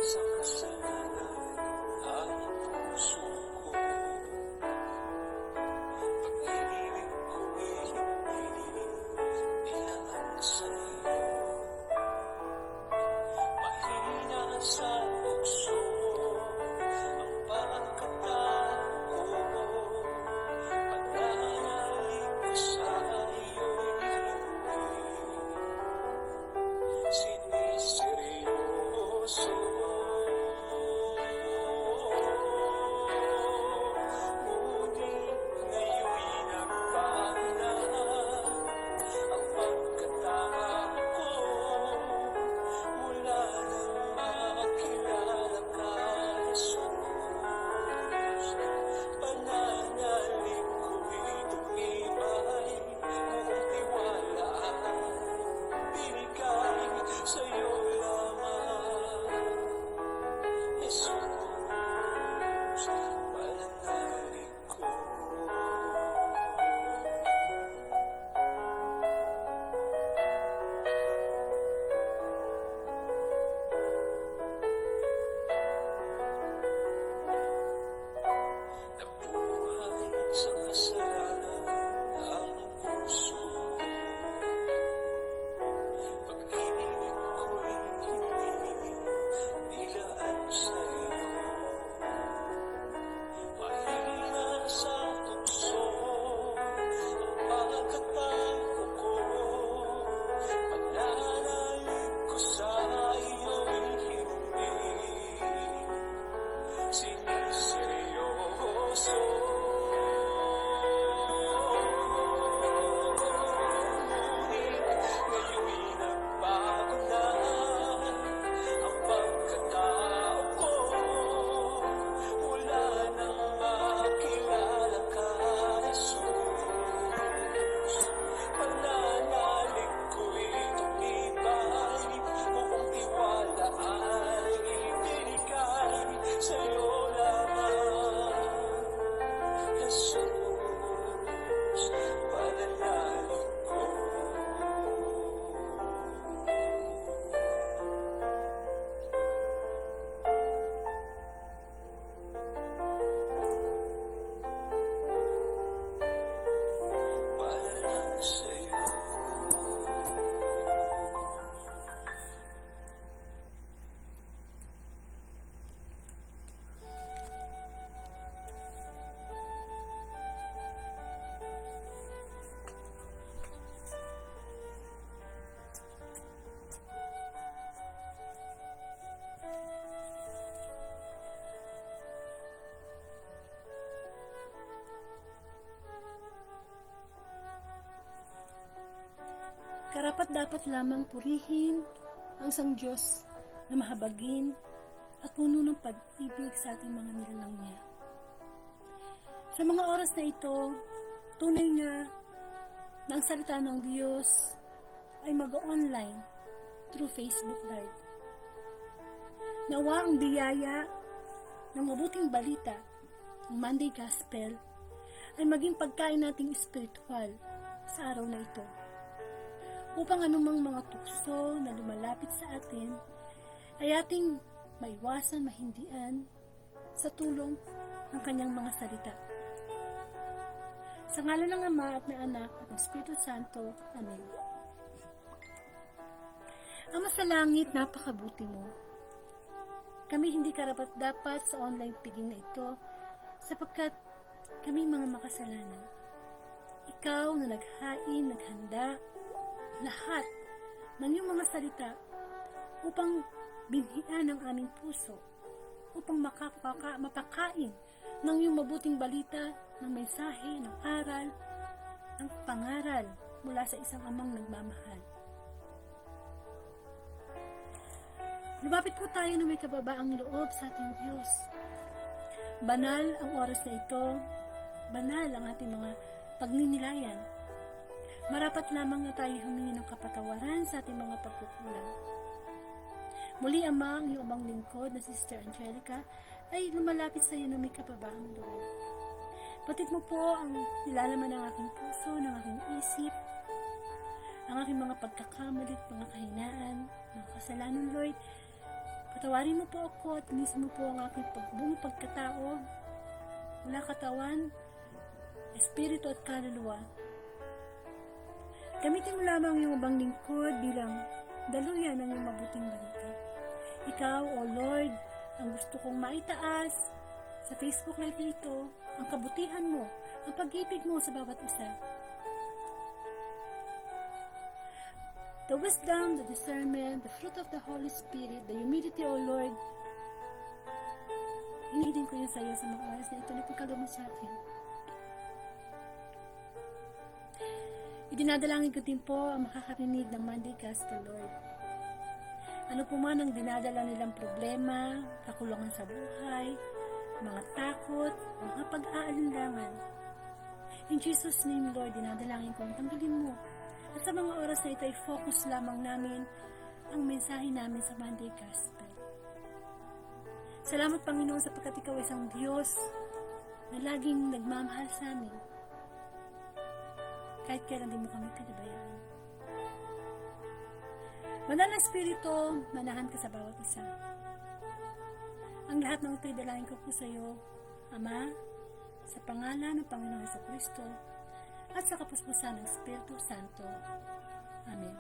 sa kasalanan ang puso ko. Pag-ibig ko'y hindi nilaan sa'yo. Mahina sa bukso ang pagkatao ko. Pananalig ko sa'yo'y hindi siniseryoso. Ngunit ngayon'y nagbago na ang pagkatao ko. Mula nang makilala ka, Jesus, pananalig ko'y tumibay, buong tiwala ay binigay sa'yo lamang, Jesus, pananalig ko. Nabuhay sa kasalanan ang puso. Pag-ibig ko'y hindi nilaan sa'yo. Mahina sa tukso ang pagkatao ko. Pananalig ko sa'yo'y hindi siniseryoso. Ngunit ngayon'y nagbago na ang pagkatao ko. Mula nang makilala ka, Jesus, pananalig ko'y tumibay, buong tiwala ay binigay sa'yo lamang, Jesus, pananalig ko. Para lang sa'yo. Karapat-dapat lamang purihin ang isang Diyos na mahabagin at puno ng pag-ibig sa ating mga nilalang niya. Sa mga oras na ito, tunay nga na ang salita ng Diyos ay mag-online through Facebook Live. Nawa ang biyaya ng mabuting balita, ng Monday Gospel, ay maging pagkain nating espiritual sa araw na ito, upang anumang mga tukso na lumalapit sa atin ay ating maiwasan, mahindian sa tulong ng kanyang mga salita. Sa ngalan ng Ama at ng Anak at ng Espiritu Santo. Amen. Ama sa langit, napakabuti mo. Kami hindi karapat-dapat sa online piging na ito sapagkat kami mga makasalanan. Ikaw na naghain, naghanda, lahat ng iyong mga salita upang binhian ang aming puso, upang mapakain ng iyong mabuting balita, ng mensahe, ng aral, ng pangaral mula sa isang amang nagmamahal. Lumapit po tayo na may kababaang loob sa ating Diyos. Banal ang oras na ito, banal ang ating mga pagninilayan. Marapat lamang na tayo humingi ng kapatawaran sa ating mga pagkukulang. Muli, Ama, ang iyong amang lingkod na Sister Angelica ay lumalapit sa iyo na may kababaang loob. Patid mo po ang nilalaman ng aking puso, ng aking isip, ang aking mga pagkakamali at mga kahinaan, mga kasalanan, Lord. Patawarin mo po ako at linisin mo po ang aking buong pagkatao mula katawan, espiritu at kaluluwa. Gamitin mo lamang yung abang lingkod bilang daluyan ng iyong mabuting balita. Ikaw, O Lord, ang gusto kong maitaas sa Facebook Live na ito, ang kabutihan mo, ang pag-ibig mo sa bawat isa. The wisdom, the discernment, the fruit of the Holy Spirit, the humility, O Lord, hinihidin ko yun sa iyo sa mga oras na ito na pagkaloob mo sa akin. Idinadalangin ko din po ang makakarinig ng Monday Gospel, Lord. Ano po man ang dinadala nilang problema, kakulangan sa buhay, mga takot, mga pag-aalinlangan. In Jesus' name, Lord, dinadalangin ko ang tanggalin mo. At sa mga oras na ito ay focus lamang namin ang mensahe namin sa Monday Gospel. Salamat, Panginoon, sapagkat ikaw ay isang Diyos na laging nagmamahal sa amin. Kahit kailan di mo kami pinabayaan. Banal na Espiritu, manahan ka sa bawat isa. Ang lahat ng ito'y dalangin ko po sa iyo, Ama, sa pangalan ng Panginoon Jesucristo, at sa kapuspusan ng Espiritu Santo. Amen.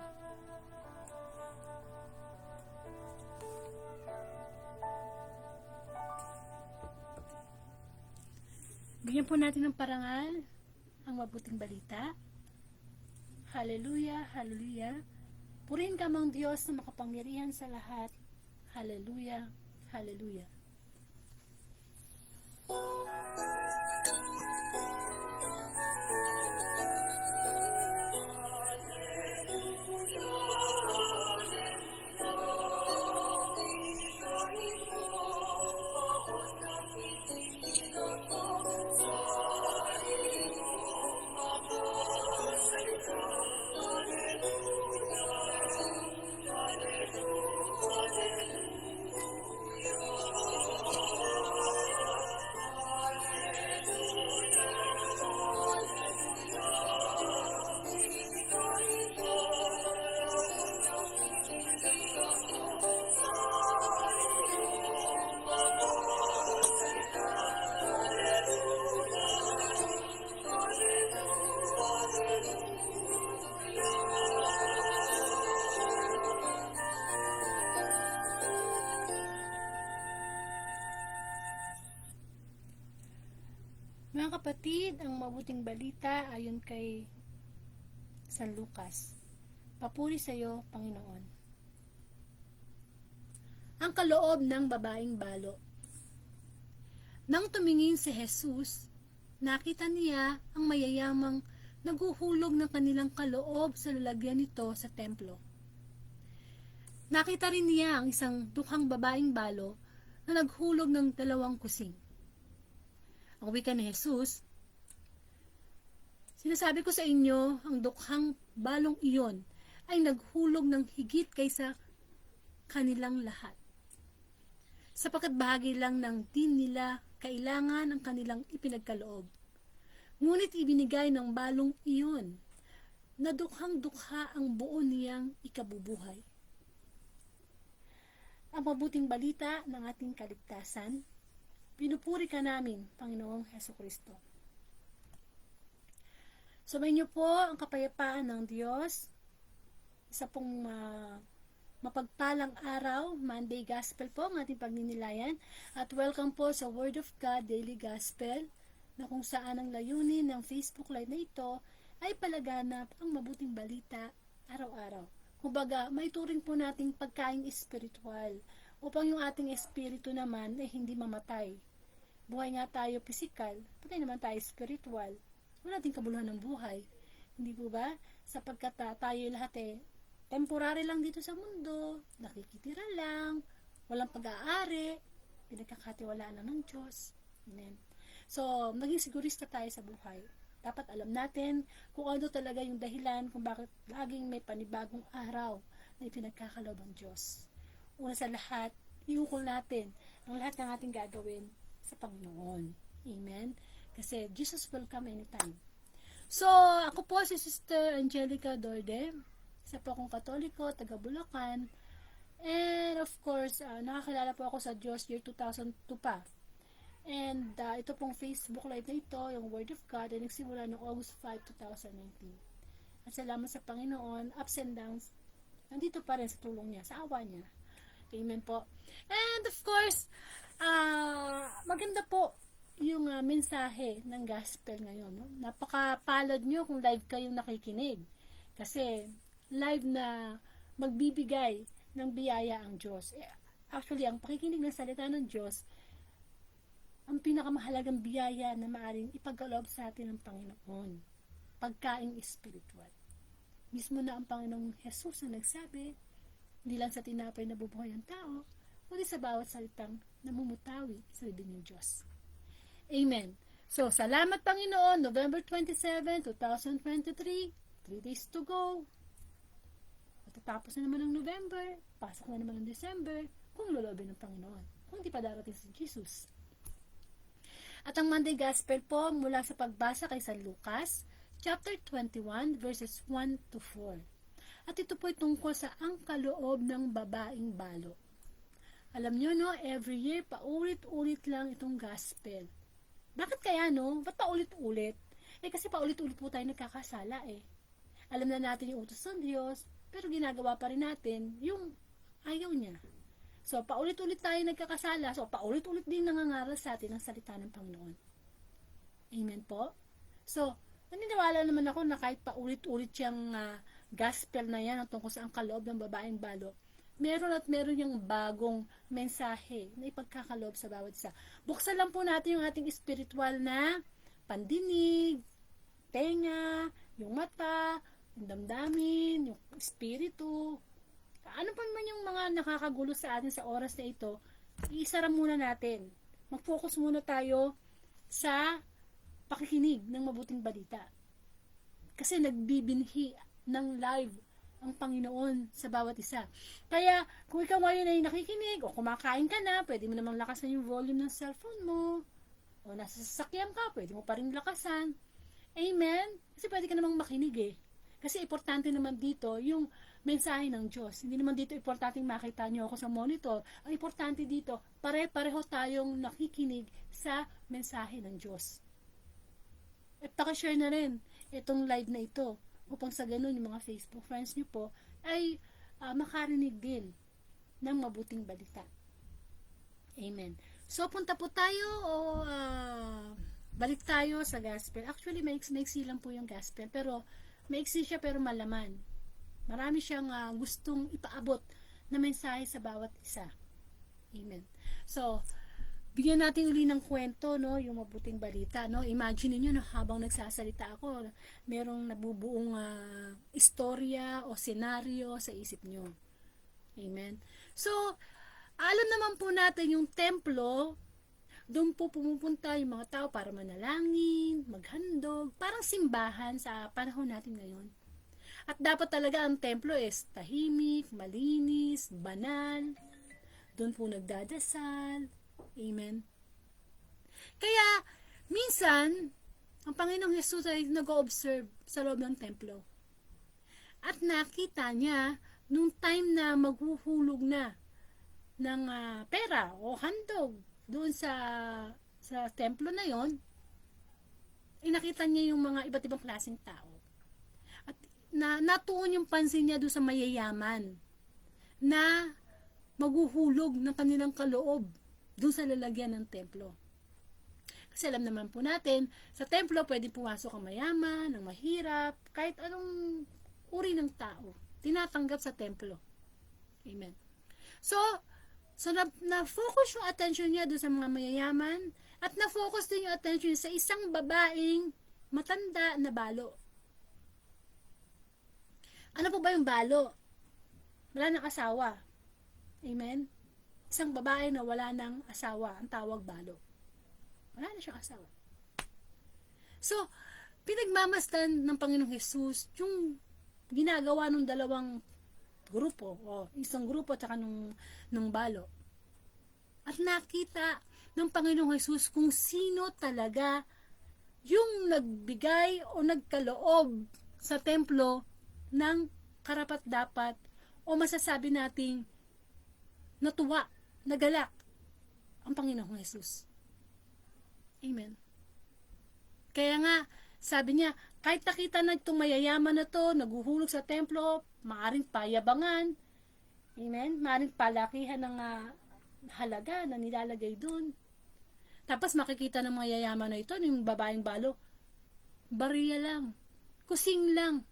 Bigyan po natin ng parangal ang mabuting balita. Hallelujah, hallelujah. Purihin ka mang Diyos na makapangyarihan sa lahat. Hallelujah, hallelujah. Mga kapatid, ang mabuting balita ayon kay San Lucas. Papuri sa iyo, Panginoon. Ang kaloob ng babaeng balo. Nang tumingin si Jesus, nakita niya ang mayayamang naguhulog ng kanilang kaloob sa lalagyan nito sa templo. Nakita rin niya ang isang dukhang babaeng balo na naghulog ng 2 kusing. Ang wika ni Jesus, sinasabi ko sa inyo, ang dukhang balong iyon ay naghulog ng higit kaysa kanilang lahat. Sapagkat bahagi lang ng din nila kailangan ang kanilang ipinagkaloob. Ngunit ibinigay ng balong iyon na dukhang-dukha ang buo niyang ikabubuhay. Ang mabuting balita ng ating kaligtasan, pinupuri ka namin, Panginoong Jesucristo. Sumayin niyo po ang kapayapaan ng Diyos. Isa pong mapagpalang araw, Monday Gospel po ang ating pagninilayan. At welcome po sa Word of God Daily Gospel, na kung saan ang layunin ng Facebook Live na ito ay palaganap ang mabuting balita araw-araw. Kumbaga, may turing po nating pagkaing espiritual upang yung ating espiritu naman ay hindi mamatay. Buhay nga tayo physical, patay naman tayo spiritual. Wala nating kabuluhan ng buhay. Hindi po ba? Sapagkat tayo lahat temporary lang dito sa mundo, nakikitira lang, walang pag-aari, pinagkakatiwalaan lang ng Diyos. Amen. So, maging sigurista tayo sa buhay. Dapat alam natin kung ano talaga yung dahilan kung bakit laging may panibagong araw na ipinagkakaloob ang Diyos. Una sa lahat, iukol natin ang lahat ng ating gagawin sa Panginoon. Amen? Kasi Jesus will come anytime. So, ako po si Sister Angelica Dorde. Isa po akong Katoliko, taga Bulacan. And of course, nakakilala po ako sa Diyos year 2002 pa. And ito pong Facebook Live na ito, yung Word of God, ay nagsimula noong August 5, 2019. At salamat sa Panginoon, ups and downs, nandito pa rin sa tulong niya, sa awa niya. Amen po. And of course, maganda po yung mensahe ng gospel ngayon. No? Napaka-palad nyo kung live kayong nakikinig. Kasi live na magbibigay ng biyaya ang Diyos. Actually, ang pakikinig ng salita ng Diyos, ang pinakamahalagang biyaya na maaaring ipagkaloob sa atin ng Panginoon. Pagkaing espiritual. Mismo na ang Panginoong Jesus na nagsabi, hindi lang sa tinapay na bubuhay ang tao, kundi sa bawat salitang namumutawi sa bibig ng Diyos. Amen. So, salamat Panginoon, November 27, 2023, 3 days to go. Matatapos na naman ang November, pasok na naman ang December, kung lulobin ng Panginoon. Kung di pa darating si Jesus. At ang Monday Gospel po mula sa pagbasa kay San Lucas, chapter 21, verses 1 to 4. At ito po ay tungkol sa ang kaloob ng babaeng balo. Alam nyo, no, every year, paulit-ulit lang itong gospel. Bakit kaya, no? Ba't paulit-ulit? Kasi paulit-ulit po tayo nagkakasala, Alam na natin yung utos ng Diyos, pero ginagawa pa rin natin yung ayaw niya. So, paulit-ulit tayo nagkakasala. So, paulit-ulit din nangangaral sa atin ang salita ng Panginoon. Amen po? So, naniniwala naman ako na kahit paulit-ulit yung gospel na yan tungkol sa ang kaloob ng babaeng balo, meron at meron yung bagong mensahe na ipagkakaloob sa bawat isa. Buksan lang po natin yung ating spiritual na pandinig, tenga, yung mata, yung damdamin, yung espiritu. Ano pa man yung mga nakakagulo sa atin sa oras na ito, iisara muna natin. Mag-focus muna tayo sa pakikinig ng mabuting balita. Kasi nagbibinhi ng live ang Panginoon sa bawat isa. Kaya, kung ikaw ngayon ay nakikinig o kumakain ka na, pwede mo namang lakasan yung volume ng cellphone mo. O nasa sasakyan ka, pwede mo pa rin lakasan. Amen? Kasi pwede ka namang makinig Kasi importante naman dito yung mensahe ng Diyos. Hindi naman dito importante makita nyo ako sa monitor. Ang importante dito, pare-pareho tayong nakikinig sa mensahe ng Diyos. At pakishare na rin itong live na ito upang sa ganun yung mga Facebook friends nyo po ay makarinig din ng mabuting balita. Amen. So, punta po tayo o balik tayo sa gospel. Actually, maiksi lang po yung gospel, pero maiksi siya pero malaman. Marami siyang gustong ipaabot na mensahe sa bawat isa. Amen. So, bigyan natin uli ng kwento, no, yung mabuting balita, no. Imagine niyo no, habang nagsasalita ako, merong nabubuong istorya o senaryo sa isip niyo. Amen. So, alam naman po natin yung templo, doon po pumupunta yung mga tao para manalangin, maghandog, parang simbahan sa panahon natin ngayon. At dapat talaga ang templo is tahimik, malinis, banal. Doon po nagdadasal. Amen. Kaya, minsan, ang Panginoong Hesus ay nag-o-observe sa loob ng templo. At nakita niya, nung time na maghuhulog na ng pera o handog doon sa templo na yon, nakita niya yung mga iba't ibang klaseng tao. At natuon yung pansin niya doon sa mayayaman na maghuhulog ng kanilang kaloob doon sa lalagyan ng templo. Kasi alam naman po natin, sa templo pwede pumasok ang mayaman, ang mahirap, kahit anong uri ng tao, tinatanggap sa templo. Amen. So na-focus yung attention niya doon sa mga mayayaman at na-focus din yung attention niya sa isang babaeng matanda na balo. Ano po ba yung balo? Wala nang asawa. Amen? Isang babae na wala nang asawa, ang tawag balo. Wala na siyang asawa. So, pinagmamasdan ng Panginoong Hesus yung ginagawa ng dalawang grupo, o isang grupo at saka nung balo. At nakita ng Panginoong Hesus kung sino talaga yung nagbigay o nagkaloob sa templo ng karapat-dapat o masasabi nating natuwa, nagalak ang Panginoong Jesus. Amen. Kaya nga, sabi niya, kahit nakita na itong mayayaman na to, naguhulog sa templo, maaring payabangan, amen, maaring palakihan ng halaga na nilalagay doon. Tapos makikita ng mga yayaman na ito, yung babaeng balo, bariya lang, kusing lang,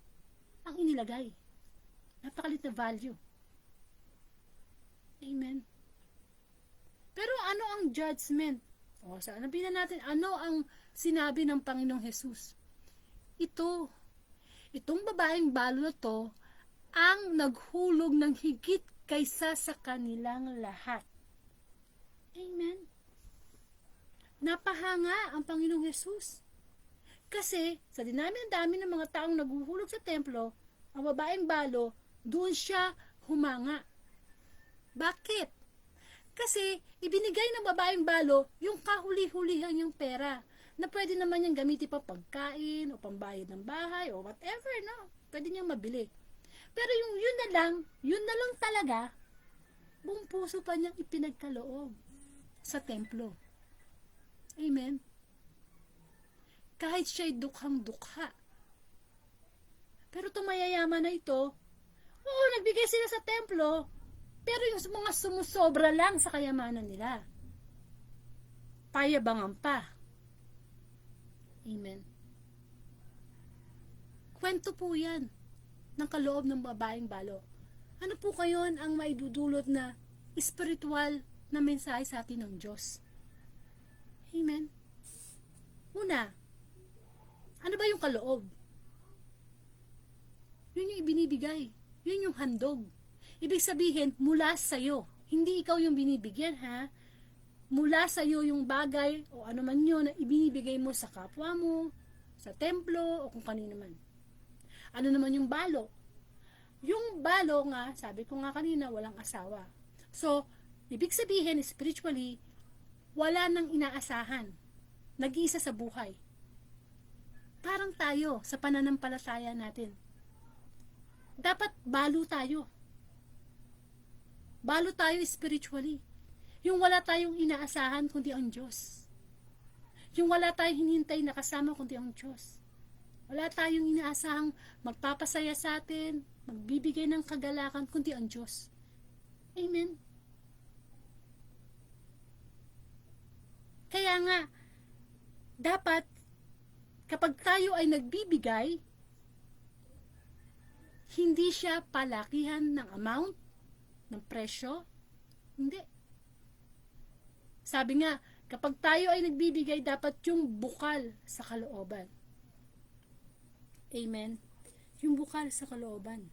ang inilagay. Napakalit na value. Amen. Pero ano ang judgment? O, sabihin na natin, ano ang sinabi ng Panginoong Jesus? Itong babaeng balo na to, ang naghulog ng higit kaysa sa kanilang lahat. Amen. Napahanga ang Panginoong Jesus. Kasi, sa dinami-dami ng mga taong naghuhulog sa templo, ang babaeng balo, doon siya humanga. Bakit? Kasi, ibinigay ng babaeng balo yung kahuli-hulihan yung pera na pwede naman niyang gamitin pa pagkain o pambayad ng bahay o whatever, no? Pwede niyang mabili. Pero yun na lang talaga, buong puso pa niyang ipinagkaloob sa templo. Amen? Kahit siya'y dukhang-dukha. Pero itong mayayaman na ito, oo, nagbigay sila sa templo, pero yung mga sumusobra lang sa kayamanan nila. Payabangan pa. Amen. Kwento po yan ng kaloob ng babaeng balo. Ano po kayon ang maidudulot na spiritual na mensahe sa atin ng Diyos? Amen. Una, ano ba yung kaloob? Yun yung ibinibigay. Yun yung handog. Ibig sabihin, mula sa'yo. Hindi ikaw yung binibigyan, ha? Mula sa'yo yung bagay o ano man yun na ibinibigay mo sa kapwa mo, sa templo, o kung kanino man. Ano naman yung balo? Yung balo nga, sabi ko nga kanina, walang asawa. So, ibig sabihin, spiritually, wala nang inaasahan. Nag-iisa sa buhay. Parang tayo, sa pananampalataya natin. Dapat balo tayo. Balo tayo spiritually. Yung wala tayong inaasahan kundi ang Diyos. Yung wala tayong hinihintay na kasama kundi ang Diyos. Wala tayong inaasahang magpapasaya sa atin, magbibigay ng kagalakan kundi ang Diyos. Amen. Kaya nga, dapat kapag tayo ay nagbibigay, hindi siya palakihan ng amount, ng presyo. Hindi. Sabi nga, kapag tayo ay nagbibigay, dapat yung bukal sa kalooban. Amen? Yung bukal sa kalooban.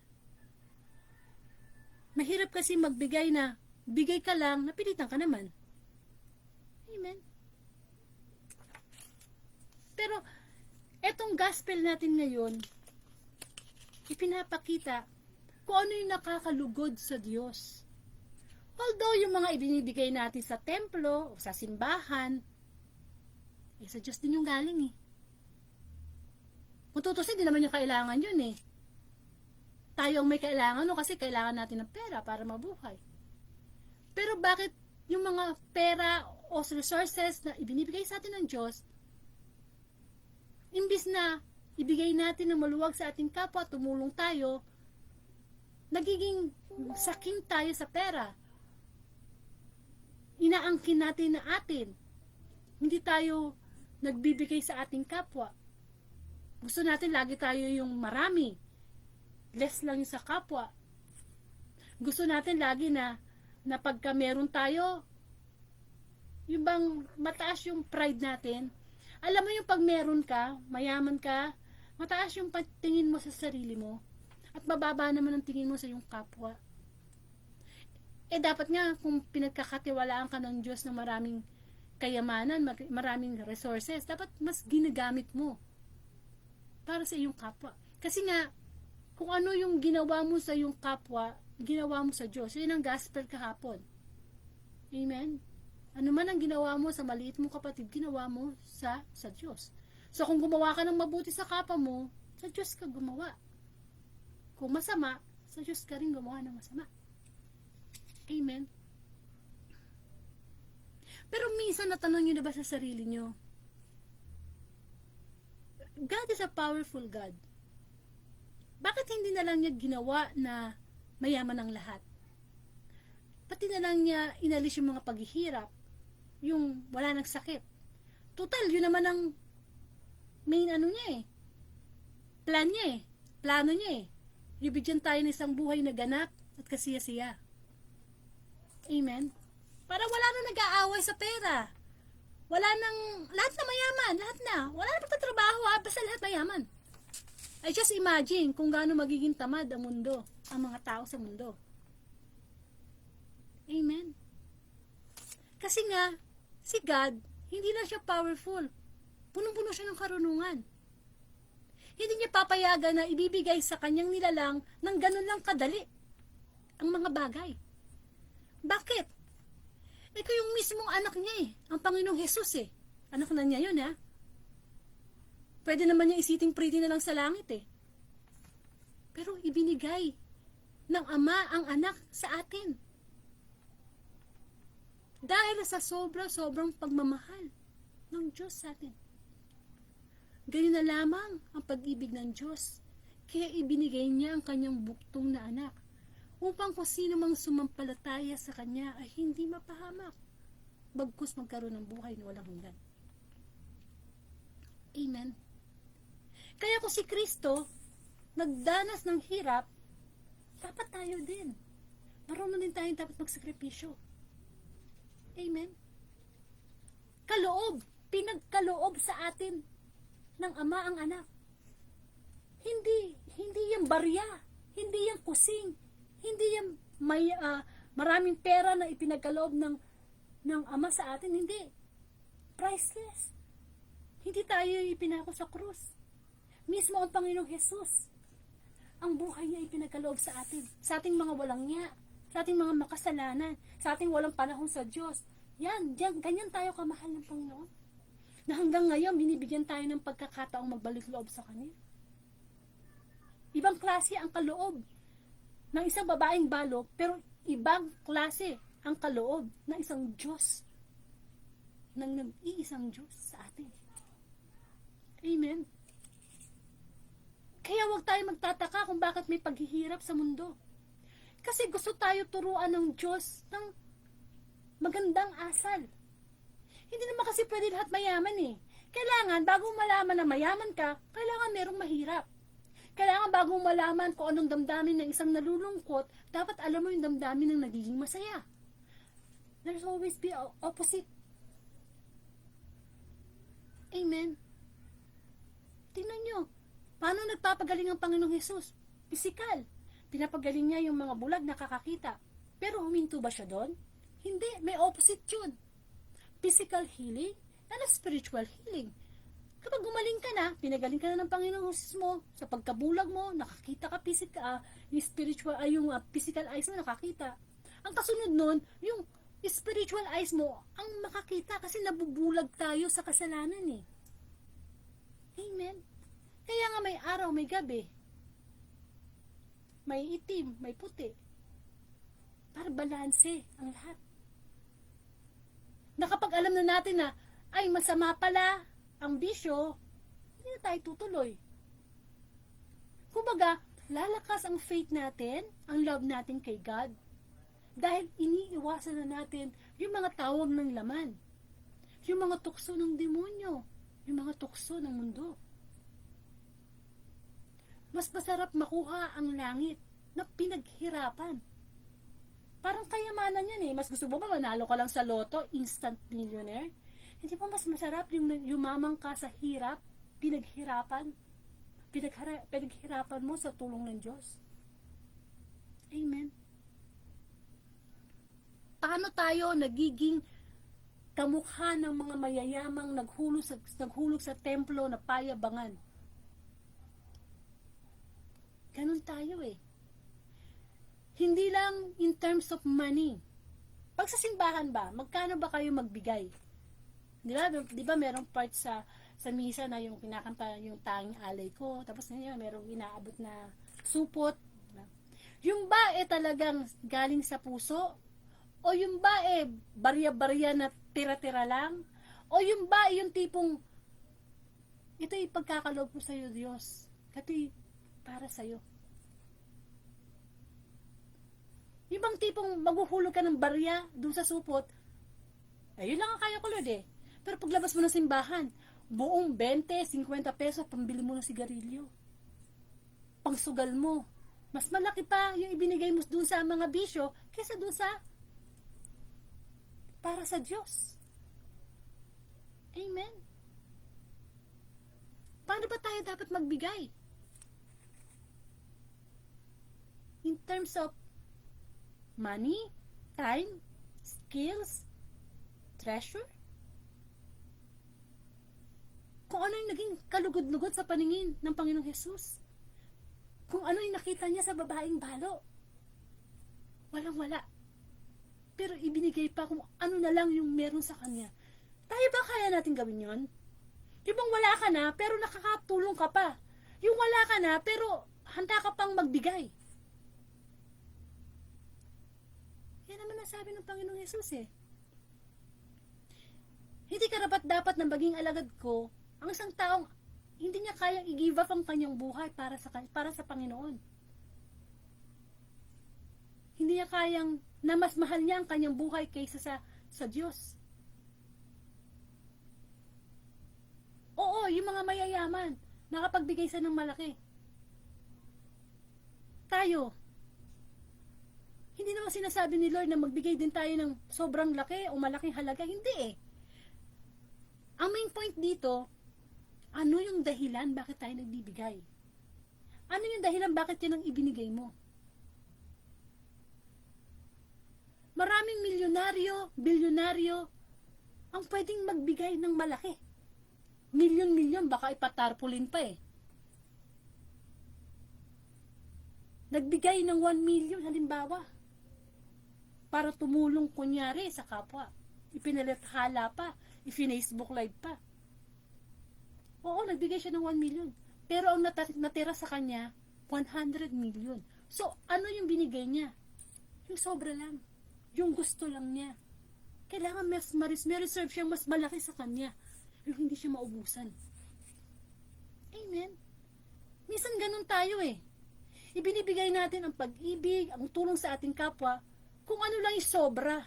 Mahirap kasi magbigay na, bigay ka lang, napilitan ka naman. Amen? Pero, etong gospel natin ngayon, ipinapakita kung ano yung nakakalugod sa Diyos. Although yung mga ibinibigay natin sa templo o sa simbahan, sa Diyos din yung galing eh. Kung tutusin, di naman yung kailangan yun eh. Tayo ang may kailangan kasi kailangan natin ng pera para mabuhay. Pero bakit yung mga pera o resources na ibinibigay sa atin ng Diyos, imbis na ibigay natin ng maluwag sa ating kapwa, tumulong tayo, nagiging saking tayo sa pera. Inaangkin natin na atin. Hindi tayo nagbibigay sa ating kapwa. Gusto natin lagi tayo yung marami. Less lang yung sa kapwa. Gusto natin lagi na pagka meron tayo, yung bang mataas yung pride natin. Alam mo yung pag meron ka, mayaman ka, mataas yung tingin mo sa sarili mo. At mababa naman ang tingin mo sa yung kapwa. Dapat nga, kung pinagkakatiwalaan ka ng Diyos ng maraming kayamanan, maraming resources, dapat mas ginagamit mo para sa iyong kapwa. Kasi nga, kung ano yung ginawa mo sa iyong kapwa, ginawa mo sa Diyos. Yun ang gospel kahapon. Amen? Ano man ang ginawa mo sa maliit mong kapatid, ginawa mo sa Diyos. So, kung gumawa ka ng mabuti sa kapwa mo, sa Diyos ka gumawa. Kung masama, sa Diyos ka rin gumawa ng masama. Amen? Pero minsan natanong nyo na ba sa sarili nyo, God is a powerful God. Bakit hindi na lang niya ginawa na mayaman ang lahat? Pati na lang niya inalis yung mga paghihirap, yung wala nang sakit. Total, yun naman ang main ano niya plan niya plano niya Ibigyan tayo ng isang buhay na ganap at kasiya-siya. Amen? Para wala na nag-aaway sa pera. Wala nang, lahat na mayaman, lahat na. Wala na pagtatrabaho basta lahat mayaman. I just imagine kung gaano magiging tamad ang mundo, ang mga tao sa mundo. Amen? Kasi nga, si God, hindi lang siya powerful. Punong-puno siya ng karunungan. Hindi niya papayagan na ibibigay sa kanyang nilalang ng ganun lang kadali ang mga bagay. Bakit? Ito yung mismong anak niya ang Panginoong Jesus Anak na niya yun Pwede naman niya isiting pretty na lang sa langit Pero ibinigay ng Ama ang anak sa atin. Dahil sa sobrang pagmamahal ng Diyos sa atin. Ganyan na lamang ang pag-ibig ng Diyos. Kaya ibinigay niya ang kanyang buktong na anak upang kung sino mang sumampalataya sa kanya ay hindi mapahamak, bagkus magkaroon ng buhay na walang hanggan. Amen. Kaya kung si Kristo nagdanas ng hirap, dapat tayo din. Marunong din tayo dapat magsakripisyo. Amen. Pinagkaloob sa atin ng Ama ang anak. Hindi yung barya, hindi yung kusing, hindi yung maraming pera na ipinagkaloob ng Ama sa atin, hindi. Priceless. Hindi tayo ipinako sa krus. Mismo ang Panginoong Jesus, ang buhay niya ipinagkaloob sa atin, sa ating mga walang niya, sa ating mga makasalanan, sa ating walang panahon sa Diyos. Ganyan tayo kamahal ng Panginoon. Na hanggang ngayon, binibigyan tayo ng pagkakataong magbalik loob sa Kanya. Ibang klase ang kaloob ng isang babaeng balo, pero ibang klase ang kaloob ng isang Diyos, ng nag-iisang Diyos sa atin. Amen. Kaya huwag tayo magtataka kung bakit may paghihirap sa mundo. Kasi gusto tayo turuan ng Diyos ng magandang asal. Hindi naman kasi pwede lahat mayaman Kailangan, bago malaman na mayaman ka, kailangan merong mahirap. Kailangan bago malaman kung anong damdamin ng isang nalulungkot, dapat alam mo yung damdamin ng nagiging masaya. There's always be opposite. Amen. Tingnan nyo, paano nagpapagaling ang Panginoong Jesus? Pisikal. Pinapagaling niya yung mga bulag nakakakita. Pero huminto ba siya doon? Hindi, may opposite yun. Physical healing and spiritual healing. Kapag gumaling ka na, pinagaling ka na ng Panginoong Jesus mo, sa pagkabulag mo, nakakita ka yung spiritual, yung physical eyes mo nakakita. Ang kasunod nun, yung spiritual eyes mo ang makakita kasi nabubulag tayo sa kasalanan Amen. Kaya nga may araw, may gabi. May itim, may puti. Para balanse ang lahat. Na kapag alam na natin na, ay masama pala ang bisyo, hindi na tayo tutuloy. Kumbaga, lalakas ang faith natin, ang love natin kay God, dahil iniiwasan na natin yung mga tawag ng laman, yung mga tukso ng demonyo, yung mga tukso ng mundo. Mas masarap makuha ang langit na pinaghirapan. Parang kayamanan yan Mas gusto mo ba manalo ka lang sa loto, instant millionaire? Hindi ba mas masarap yung yumamang ka sa hirap, pinaghirapan mo sa tulong ng Diyos? Amen. Paano tayo nagiging kamukha ng mga mayayamang naghulog sa templo na payabangan? Ganun tayo Hindi lang in terms of money. Pag sa simbahan ba, magkano ba kayo magbigay? Di ba merong part sa misa na yung kinakanta yung tanging alay ko, tapos merong inaabot na supot. Yung ba talagang galing sa puso O yung ba barya-barya na tira-tira lang? O yung ba yung tipong, ito'y pagkakaloob ko sa'yo, Diyos. Ito'y para sa'yo. Yung bang tipong maghuhulog ka ng barya doon sa supot, ayun lang ang kaya ko, Lord eh. Pero paglabas mo ng simbahan, buong 20, 50 pesos, pambili mo ng sigarilyo. Pangsugal mo. Mas malaki pa yung ibinigay mo doon sa mga bisyo kaysa doon sa para sa Diyos. Amen. Paano ba tayo dapat magbigay? In terms of money, time, skills, treasure? Kung ano yung naging kalugod-lugod sa paningin ng Panginoong Hesus. Kung ano yung nakita niya sa babaeng balo. Walang-wala. Pero ibinigay pa kung ano na lang yung meron sa kanya. Tayo ba kaya natin gawin yon? Yung bang wala ka na, pero nakakatulong ka pa. Yung wala ka na, pero handa ka pang magbigay. Yan naman ang sabi ng Panginoong Hesus eh. Hindi karapat-dapat na maging alagad ko ang isang taong hindi niya kayang i-give up ang kanyang buhay para sa Panginoon. Hindi niya kayang na mas mahal niya ang kanyang buhay kaysa sa Diyos. Oo, yung mga mayayaman, nakapagbigay sa ng malaki. Tayo, hindi naman sinasabi ni Lord na magbigay din tayo ng sobrang laki o malaking halaga. Hindi eh. Ang main point dito, ano yung dahilan bakit tayo nagbibigay? Ano yung dahilan bakit yan ang ibinigay mo? Maraming milyonaryo, bilyonaryo, ang pwedeng magbigay ng malaki. Milyon-milyon, baka ipatarpulin pa eh. Nagbigay ng 1 million, halimbawa, para tumulong kunyari sa kapwa. Ipinalathala pa, i-Facebook live pa. Oo, nagbigay siya ng 1 million. Pero ang natira sa kanya, 100 million. So, ano yung binigay niya? Yung sobra lang. Yung gusto lang niya. Kailangan may reserve siyang mas malaki sa kanya. Yung hindi siya maubusan. Amen. Minsan ganun tayo eh. Ibinibigay natin ang pag-ibig, ang tulong sa ating kapwa, kung ano lang yung sobra.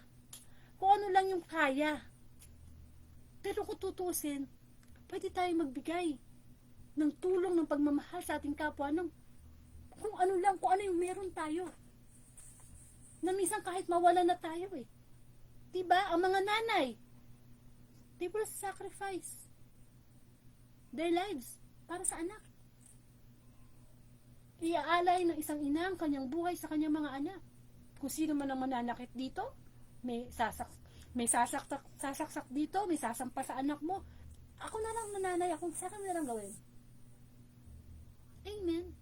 Kung ano lang yung kaya. Pero kung tutusin, pwede tayong magbigay ng tulong, ng pagmamahal sa ating kapwa, ng kung ano lang, kung ano yung meron tayo. Na minsan kahit mawala na tayo eh. Diba? Ang mga nanay, they will sacrifice their lives para sa anak. Iaalay ng isang ina ang kanyang buhay sa kanyang mga anak. Kung sino man ang mananakit dito, may sasaksak dito, may sasampa sa anak mo. Ako na lang nanay, akong sa akin na lang gawin. Amen.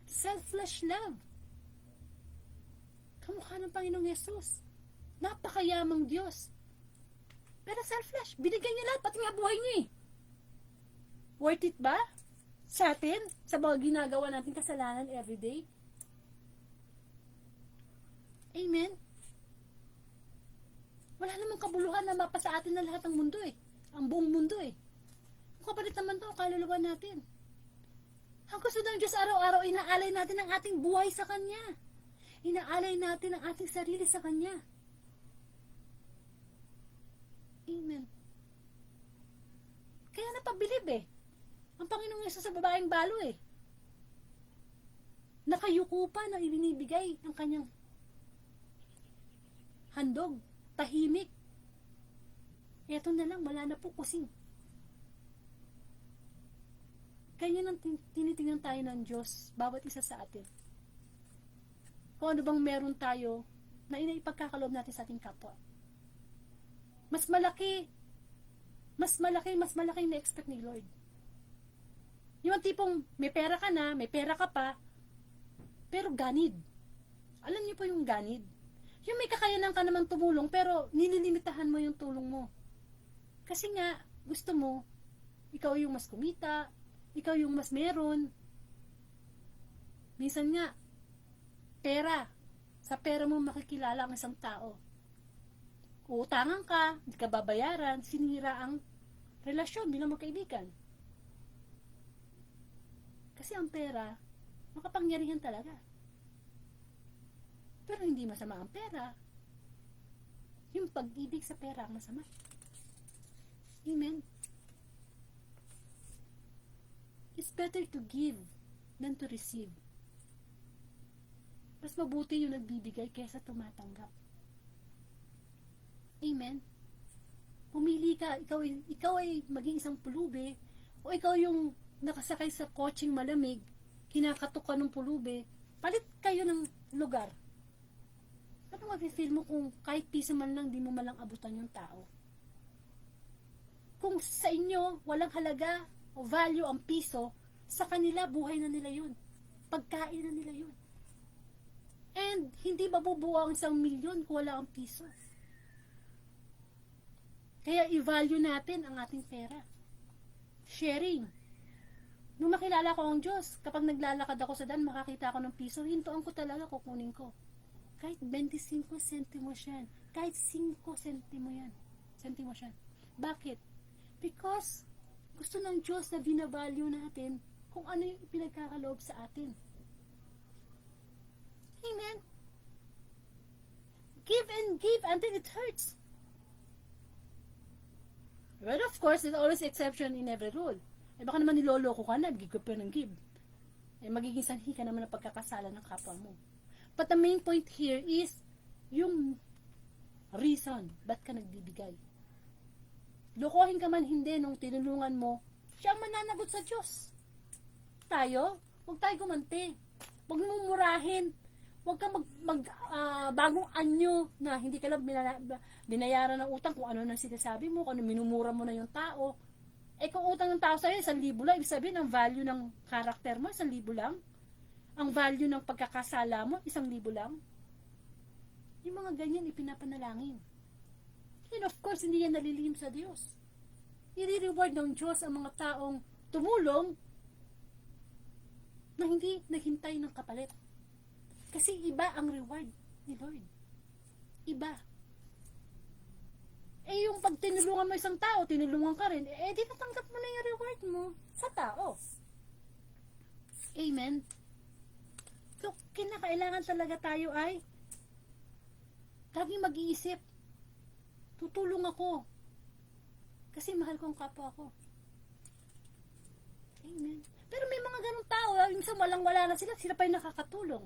Selfless love. Kamukha ng Panginoong Yesus. Napakayamang Diyos. Pero selfless. Binigay niya lahat, pati nga buhay niya eh. Worth it ba? Sa atin? Sa mga ginagawa natin kasalanan everyday? Amen? Wala namang kabuluhan na mapa sa atin na lahat ng mundo eh. Ang buong mundo eh. Kung kapalit naman to, kaluluwa natin. Ang gusto ng Diyos araw-araw, inaalay natin ang ating buhay sa Kanya. Inaalay natin ang ating sarili sa Kanya. Amen. Kaya napabilib eh. Ang Panginoong Yesus sa babaeng balo eh. Nakayuko pa na ibinibigay ang kanyang handog, tahimik. Eto na lang, wala na po kusing. Kaya nang tinitingnan tayo ng Diyos, bawat isa sa atin. Kung ano bang meron tayo na inaipagkakaloob natin sa ating kapwa. Mas malaki na-expect ni Lord. Yung tipong may pera ka na, may pera ka pa, pero ganid. Alam niyo po yung ganid? Yung may kakayanan ka naman tumulong, pero nililimitahan mo yung tulong mo. Kasi nga, gusto mo, ikaw yung mas kumita, ikaw yung mas meron. Minsan nga, pera. Sa pera mo makikilala ang isang tao. uutangan ka, hindi ka babayaran, sinira ang relasyon bilang magkaibigan. Kasi ang pera, makapangyarihan talaga. Pero hindi masama ang pera. Yung pag-ibig sa pera ang masama. Amen. It's better to give than to receive. Mas mabuti yung nagbibigay kaysa tumatanggap. Amen. Pumili ka, ikaw ay maging isang pulubi, o ikaw yung nakasakay sa kotseng malamig, kinakatok ka ng pulubi, palit kayo ng lugar. Ano mafe-feel mo kung kahit piso man lang, di mo malang abutan yung tao? Kung sa inyo, walang halaga o value ang piso, sa kanila, buhay na nila yun. Pagkain na nila yun. And, hindi mabubuo ang 1,000,000 kung wala ang piso. Kaya, i-value natin ang ating pera. Sharing. Nung makilala ko ang Diyos, kapag naglalakad ako sa daan, makakita ako ng piso, hintuan ko talaga, kukunin ko. Kahit 25 sentimo yan. Kahit 5 sentimo yan. Sentimo yan. Bakit? Because, gusto ng Diyos na binavalue natin kung ano yung pinagkakaloob sa atin. Amen? Give and give until it hurts. Well, of course, there's always exception in every rule. Eh baka naman niloloko ka na, give ka ng give. Eh magiging sanhi ka naman ng pagkakasala ng kapwa mo. But the main point here is yung reason ba't ka nagbibigay. Lokohin ka man hindi nung tinulungan mo, siya ang mananagot sa Diyos. Tayo, huwag tayo gumanti. Huwag mong murahin. Huwag kang bagong anyo na hindi ka lang binayaran ng utang kung ano nang sinasabi mo, kung ano minumura mo na yung tao. Eh kung utang ng tao sa'yo, 1,000 lang, ibig sabihin ang value ng karakter mo, 1,000 lang. Ang value ng pagkakasala mo, 1,000 lang. Yung mga ganyan, ipinapanalangin. And of course, hindi yan nalilihim sa Diyos. I-reward ng Diyos ang mga taong tumulong na hindi naghintay ng kapalit. Kasi iba ang reward ni Lord. Iba. Eh yung pag tinulungan mo isang tao, tinulungan ka rin, eh di natanggap mo na yung reward mo sa tao. Amen. So, kinakailangan talaga tayo ay laging mag-iisip. Tutulong ako. Kasi mahal ko ang kapwa ko. Amen. Pero may mga ganong tao, minsan walang-wala na sila pa yung nakakatulong.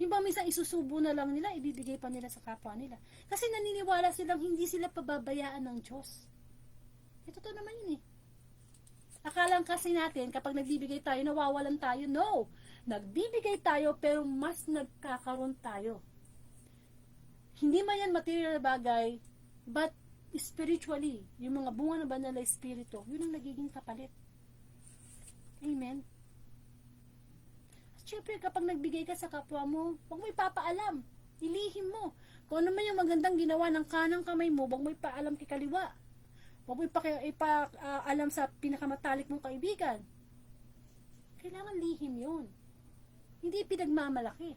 Yung ba minsan isusubo na lang nila, ibibigay pa nila sa kapwa nila. Kasi naniniwala silang hindi sila pababayaan ng Diyos. Ito to naman yun eh. Akalang kasi natin, kapag nagbibigay tayo, nawawalan tayo. No! Nagbibigay tayo, pero mas nagkakaroon tayo. Hindi man yan material na bagay, but spiritually, yung mga bunga ng banal na espiritu, yun ang nagiging kapalit. Amen? Siyempre, kapag nagbigay ka sa kapwa mo, huwag mo ipapaalam. Ilihim mo. Kung ano man yung magandang ginawa ng kanang kamay mo, huwag mo ipaalam kay kaliwa. Huwag mo ipaalam sa pinakamatalik mong kaibigan. Kailangan lihim yun. Hindi pinagmamalaki.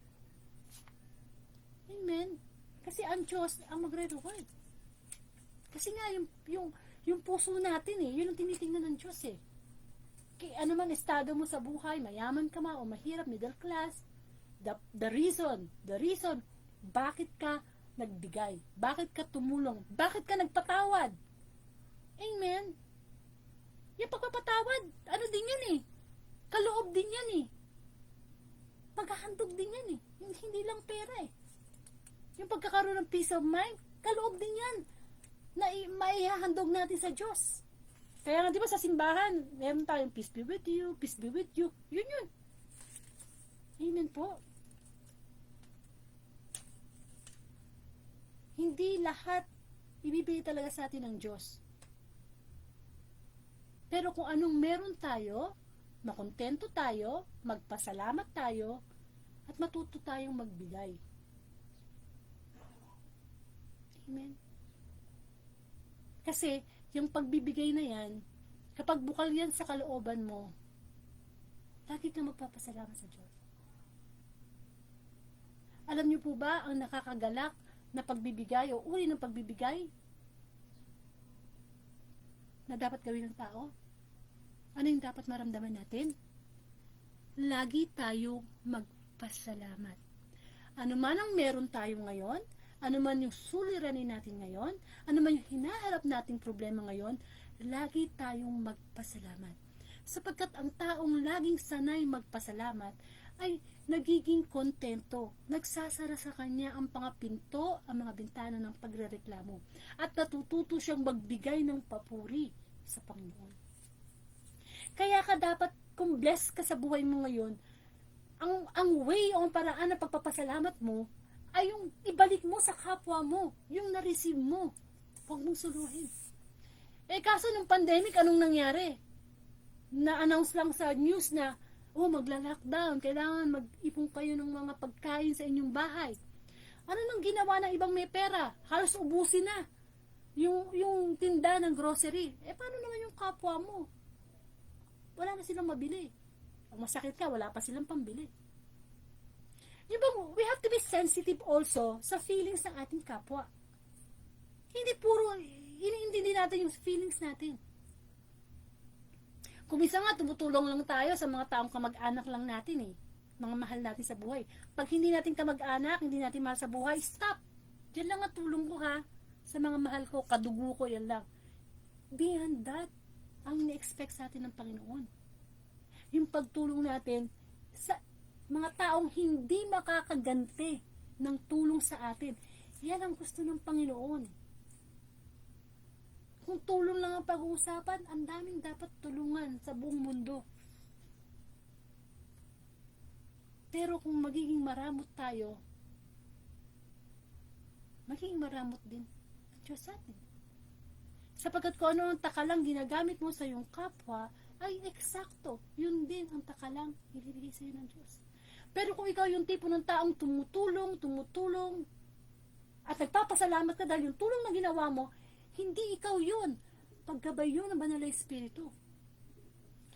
Amen? Kasi ang Diyos ang magre-reward. Kasi nga, yung puso natin yun ang tinitingnan ng Diyos ano man estado mo sa buhay, mayaman ka o mahirap, middle class, the reason, bakit ka nagbigay, bakit ka tumulong, bakit ka nagpatawad. Amen? Yung pagpapatawad, ano din yan kaloob din yan paghahandog din yan hindi lang pera yung pagkakaroon ng peace of mind, kaloob din yan na maihahandog natin sa Diyos. Kaya nga, di ba sa simbahan, meron tayong peace be with you, peace be with you. Yun. Amen po. Hindi lahat ibibigay talaga sa atin ng Diyos. Pero kung anong meron tayo, makontento tayo, magpasalamat tayo, at matuto tayong magbigay. Amen. Kasi, yung pagbibigay na yan, kapag bukal yan sa kalooban mo, lagi kang magpapasalamat sa Diyos. Alam niyo po ba, ang nakakagalak na pagbibigay o uri ng pagbibigay na dapat gawin ng tao? Ano yung dapat maramdaman natin? Lagi tayo magpasalamat. Ano man ang meron tayo ngayon, ano man yung suliranin natin ngayon, ano man yung hinaharap nating problema ngayon, lagi tayong magpasalamat. Sapagkat ang taong laging sanay magpasalamat ay nagiging kontento. Nagsasara sa kanya ang mga pinto, ang mga bintana ng pagrereklamo. At natututo siyang magbigay ng papuri sa Panginoon. Kaya ka dapat, kung blessed ka sa buhay mo ngayon, ang way o ang paraan ng pagpapasalamat mo ay yung ibalik mo sa kapwa mo, yung na-receive mo. Huwag mong suluhin. Kaso nung pandemic, anong nangyari? Na-announce lang sa news na, magla-lockdown, kailangan mag-ipon kayo ng mga pagkain sa inyong bahay. Ano nang ginawa ng ibang may pera? Halos ubusin na yung tinda ng grocery. Paano naman yung kapwa mo? Wala na silang mabili. Ang masakit ka, wala pa silang pambili. We have to be sensitive also sa feelings ng ating kapwa. Hindi puro, hindi natin yung feelings natin. Kung minsan nga, tumutulong lang tayo sa mga taong kamag-anak lang natin mga mahal natin sa buhay. Pag hindi natin kamag-anak, hindi natin mahal sa buhay, stop! Yan lang ang tulong ko sa mga mahal ko, kadugo ko, yan lang. Beyond that, ang ni-expect sa atin ng Panginoon. Yung pagtulong natin sa mga taong hindi makakaganti ng tulong sa atin. Yan ang gusto ng Panginoon. Kung tulong lang ang pag-uusapan, ang daming dapat tulungan sa buong mundo. Pero kung magiging maramot tayo, magiging maramot din ang Diyos sa atin. Sapagkat kung ano ang takalang ginagamit mo sa iyong kapwa, ay eksakto. Yun din ang takalang ibibigay sa iyo ng Diyos. Pero kung ikaw yung tipo ng taong tumutulong, at nagpapasalamat ka dahil yung tulong na ginawa mo, hindi ikaw yun. Paggabay yun ng Banal na Espiritu.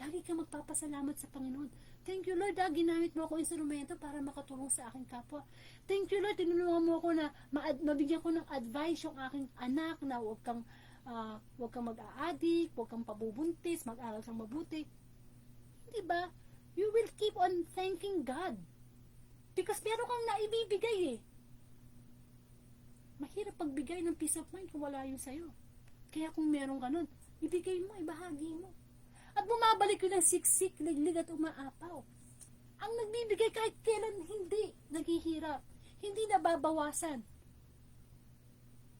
Lagi ka magpapasalamat sa Panginoon. Thank you, Lord, ginamit mo ako instrumento para makatulong sa aking kapwa. Thank you, Lord, tinulungan mo ako na mabigyan ko ng advice yung aking anak na huwag kang mag-aadik, huwag kang pabubuntis, mag-aral kang mabuti. Hindi ba? You will keep on thanking God. Because meron kang naibibigay Mahirap pagbigay ng peace of mind kung wala yun sa'yo. Kaya kung meron ka nun, ibigay mo, ibahagi mo. At bumabalik yun ng siksik, liglig at umaapaw. Ang nagbibigay kahit kailan hindi naghihirap, hindi nababawasan.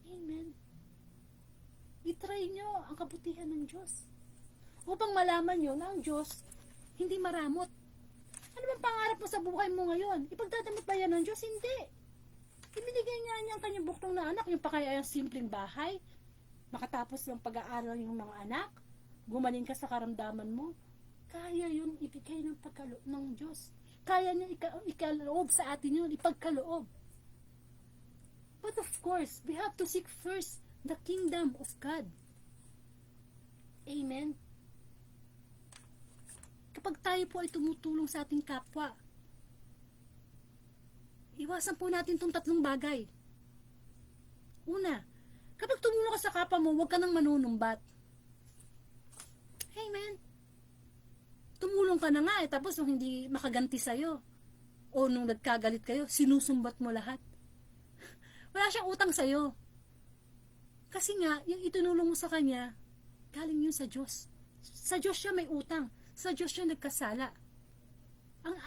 Amen. I-try nyo ang kabutihan ng Diyos. Upang malaman nyo na ang Diyos hindi maramot. Ano bang pangarap mo sa buhay mo ngayon? Ipagdadamot ba yan ng Diyos? Hindi. Ibinigay niya ang kanyang buktong na anak, yung pakayayang simpleng bahay, makatapos ng pag-aaral yung mga anak, gumaling ka sa karamdaman mo, kaya yun ibigay ng Diyos. Kaya niya ikaloob sa atin yun, ipagkaloob. But of course, we have to seek first the kingdom of God. Amen. Kapag tayo po ay tumutulong sa ating kapwa, iwasan po natin itong tatlong bagay. Una, kapag tumulong ka sa kapwa mo, huwag ka nang manunumbat. Amen. Tumulong ka na nga tapos nung hindi makaganti sa'yo, o nung nagkagalit kayo, sinusumbat mo lahat. Wala siyang utang sa'yo. Kasi nga, yung itinulong mo sa kanya, galing yun sa Diyos. Sa Diyos siya may utang. Sa Diyos siya nagkasala. Ang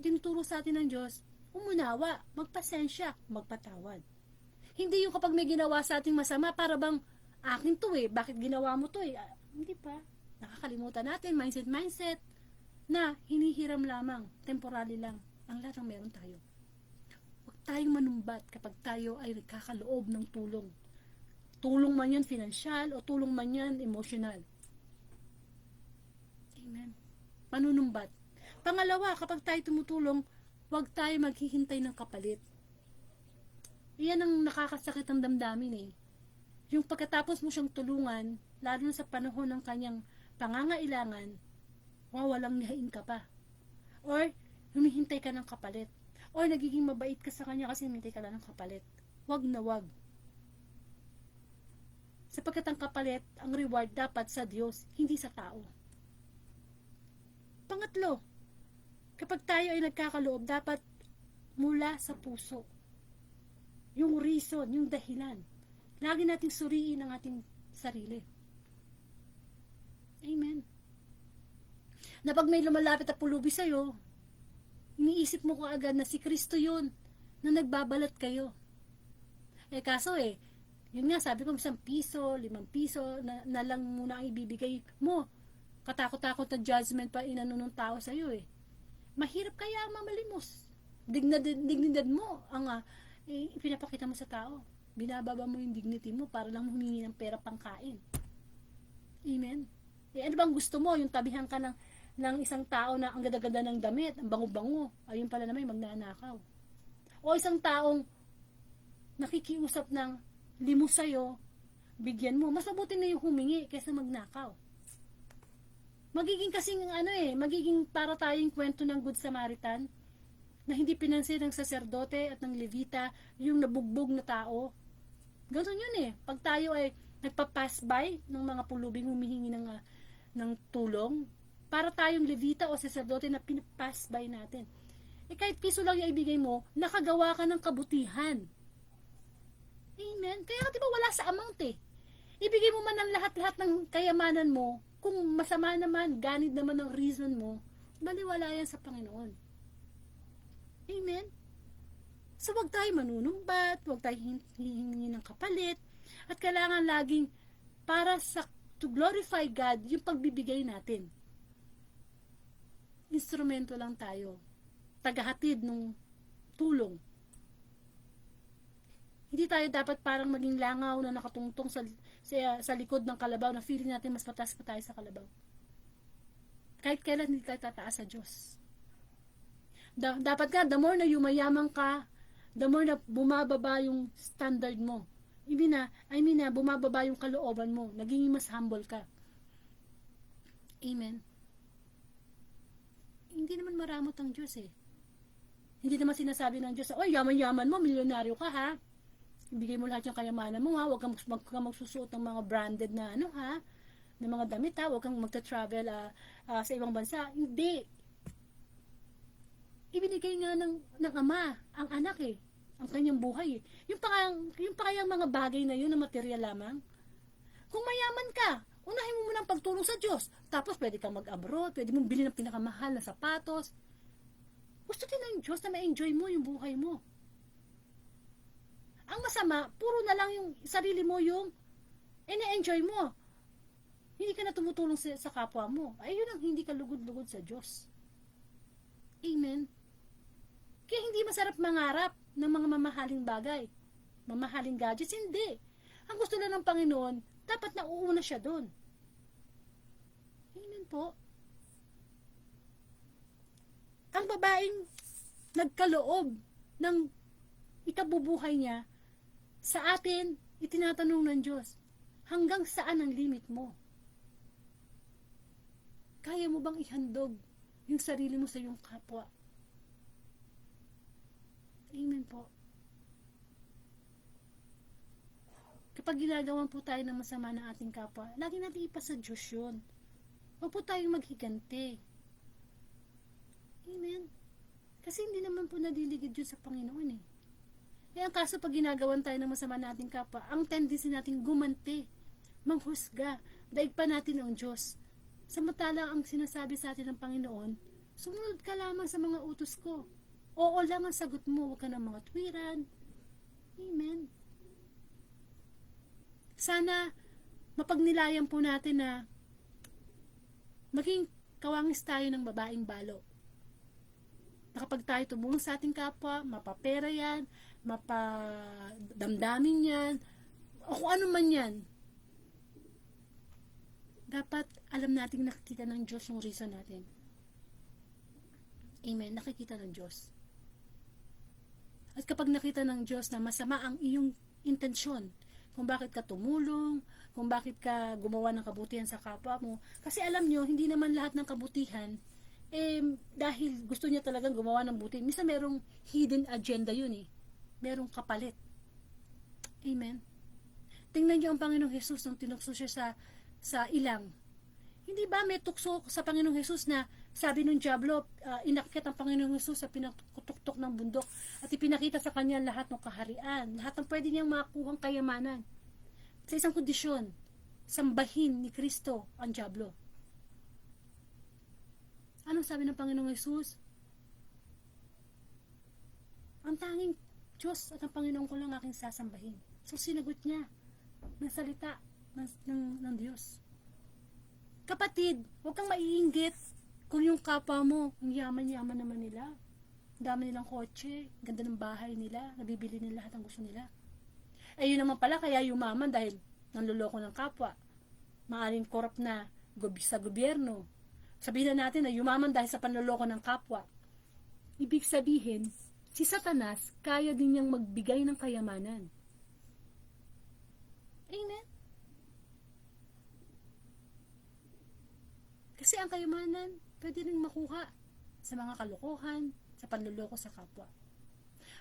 tinuturo sa atin ng Diyos, umunawa, magpasensya, magpatawad. Hindi yung kapag may ginawa sa ating masama, para bang, akin to bakit ginawa mo to hindi pa. Nakakalimutan natin, mindset, na hinihiram lamang, temporary lang, ang lahat ng meron tayo. Huwag tayong manumbat kapag tayo ay nagkakaloob ng tulong. Tulong man yan financial o tulong man yan emotional. Amen. Manunumbat. Pangalawa, kapag tayo tumutulong, huwag tayo maghihintay ng kapalit. Iyan ang nakakasakit ng damdamin Yung pagkatapos mo siyang tulungan, lalo na sa panahon ng kanyang pangangailangan, walang nihain ka pa. Or, humihintay ka ng kapalit. Or, nagiging mabait ka sa kanya kasi humihintay ka lang ng kapalit. wag na wag. Sapagkat ang kapalit, ang reward dapat sa Diyos, hindi sa tao. Pangatlo, kapag tayo ay nagkakaloob, dapat mula sa puso. Yung reason, yung dahilan. Lagi nating suriin ang ating sarili. Amen. Na pag may lumalapit at pulubi sa'yo, iniisip mo kaagad na si Kristo yun, na nagbabalat kayo. Kaso yun nga, sabi ko, 1 piso, 5 piso, na lang muna ang ibibigay mo. Katakot-takot na judgment pa inano ng tao sa'yo Mahirap kaya mamalimos. Dignidad mo ang ipinapakita mo sa tao. Binababa mo yung dignity mo para lang humingi ng pera pangkain. Amen. Ano bang gusto mo? Yung tabihan ka ng isang tao na ang ganda-ganda ng damit, ang bango-bango, ayun pala naman magnanakaw. O isang taong nakikiusap ng limos sa'yo, bigyan mo. Mas mabuti na yung humingi kaysa magnakaw. Magiging kasing magiging para tayong kwento ng Good Samaritan na hindi pinansin ng saserdote at ng levita yung nabugbog na tao. Ganun yun Pag tayo ay nagpa-pass by ng mga pulubing humihingi ng tulong, para tayong levita o saserdote na pinapass by natin. Kahit piso lang yung ibigay mo, nakagawa ka ng kabutihan. Amen. Kaya diba wala sa amount Ibigay mo man ang lahat-lahat ng kayamanan mo, kung masama naman, ganid naman ang reason mo, baliwala yan sa Panginoon. Amen. So wag tayo manunumbat, wag tayo hihingi ng kapalit, at kailangan laging para to glorify God yung pagbibigay natin. Instrumento lang tayo. Tagahatid ng tulong. Hindi tayo dapat parang maging langaw na nakatungtong sa likod ng kalabaw na feeling natin mas mataas pa tayo sa kalabaw. Kahit kailan hindi tayo tataas sa Diyos. Dapat ka, the more na yumayaman ka, the more na bumababa yung standard mo. I mean bumababa yung kalooban mo. Naging mas humble ka. Amen. Hindi naman maramot ang Diyos Hindi naman sinasabi ng Diyos, oy, yaman-yaman mo, milyonaryo ka ha. Ibigay mo lahat yung kayamanan mo huwag kang magsusuot ng mga branded na na mga damit huwag kang magta-travel sa ibang bansa. Hindi. Ibinigay nga ng ama ang anak ang kanyang buhay Yung pa kayang mga bagay na yun na material lamang. Kung mayaman ka, unahin mo muna ang pagtulong sa Diyos. Tapos pwede kang mag-abroad, pwede mong bilhin ng pinakamahal na sapatos. Gusto din ng Diyos na ma-enjoy mo yung buhay mo. Ang masama, puro na lang yung sarili mo yung ina-enjoy mo. Hindi ka na tumutulong sa kapwa mo. Ayun ang hindi ka lugod-lugod sa Diyos. Amen. Kaya hindi masarap mangarap ng mga mamahaling bagay. Mamahaling gadgets, hindi. Ang gusto lang ng Panginoon, dapat nauuna siya doon. Amen po. Ang babaeng nagkaloob ng ikabubuhay niya, sa atin, itinatanong ng Diyos, hanggang saan ang limit mo? Kaya mo bang ihandog yung sarili mo sa iyong kapwa? Amen po. Kapag ginagawan po tayo ng masama ng ating kapwa, lagi natin ipasa Diyos yun. Huwag po tayong maghiganti. Amen. Kasi hindi naman po nadiligid yun sa Panginoon ang kaso pag ginagawan tayo ng masama nating kapwa, ang tendency natin gumanti, manghusga, daig pa natin ang Diyos. Samantala ang sinasabi sa atin ng Panginoon, sumunod ka lamang sa mga utos ko. Oo lang ang sagot mo, huwag ka ng mga tuwiran. Amen. Sana mapagnilayan po natin na maging kawangis tayo ng babaeng balo. Na kapag tayo tumulong sa ating kapwa, mapapera yan, mapadamdamin yan, o kung ano man yan. Dapat alam nating nakikita ng Diyos yung reason natin. Amen. Nakikita ng Diyos. At kapag nakita ng Diyos na masama ang iyong intensyon, kung bakit ka tumulong, kung bakit ka gumawa ng kabutihan sa kapwa mo, kasi alam nyo, hindi naman lahat ng kabutihan dahil gusto niya talagang gumawa ng buti. Minsan merong hidden agenda yun merong kapalit. Amen. Tingnan niyo ang Panginoong Jesus nung tinukso siya sa ilang. Hindi ba may tukso sa Panginoong Jesus na sabi ng diablo, inakyat ang Panginoong Jesus sa pinatutuktok ng bundok at ipinakita sa kanya lahat ng kaharian, lahat ng pwede niyang makuhang kayamanan. Sa isang kondisyon, sambahin ni Kristo ang diablo. Anong sabi ng Panginoong Jesus? Ang tanging Diyos at ang Panginoon ko lang aking sasambahin. So sinagot niya ng salita ng Diyos. Kapatid, huwag kang maiinggit kung yung kapwa mo, ang yaman-yaman naman nila. Ang dami nilang kotse, ganda ng bahay nila, nabibili nila lahat ang gusto nila. Eh yun naman pala, kaya yumaman dahil nanloloko ng kapwa. Maaring korap na sa gobyerno. Sabihin na natin na yumaman dahil sa panloloko ng kapwa. Ibig sabihin, si Satanas, kaya din niyang magbigay ng kayamanan. Amen? Kasi ang kayamanan, pwede rin makuha sa mga kalokohan, sa panloloko sa kapwa.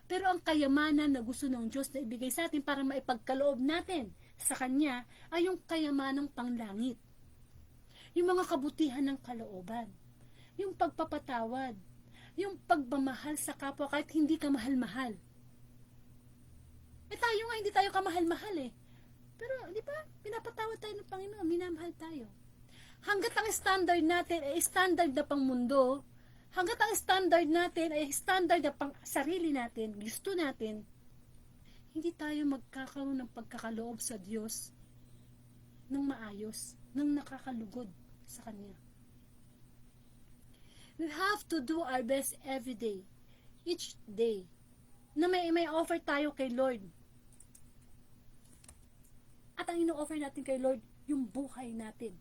Pero ang kayamanan na gusto ng Diyos na ibigay sa atin para maipagkaloob natin sa Kanya ay yung kayamanang panglangit. Yung mga kabutihan ng kalooban. Yung pagpapatawad. Yung pagmamahal sa kapwa kahit hindi ka mahal-mahal. Tayo nga hindi tayo kamahal-mahal eh. Pero di ba, pinapatawad tayo ng Panginoon, minamahal tayo. Hanggat ang standard natin ay standard na pang mundo, hanggat ang standard natin ay standard na pang sarili natin, gusto natin, hindi tayo magkakaroon ng pagkakaloob sa Diyos ng maayos, ng nakakalugod sa Kanya. We have to do our best every day, each day, na may offer tayo kay Lord. At ang ino-offer natin kay Lord, yung buhay natin.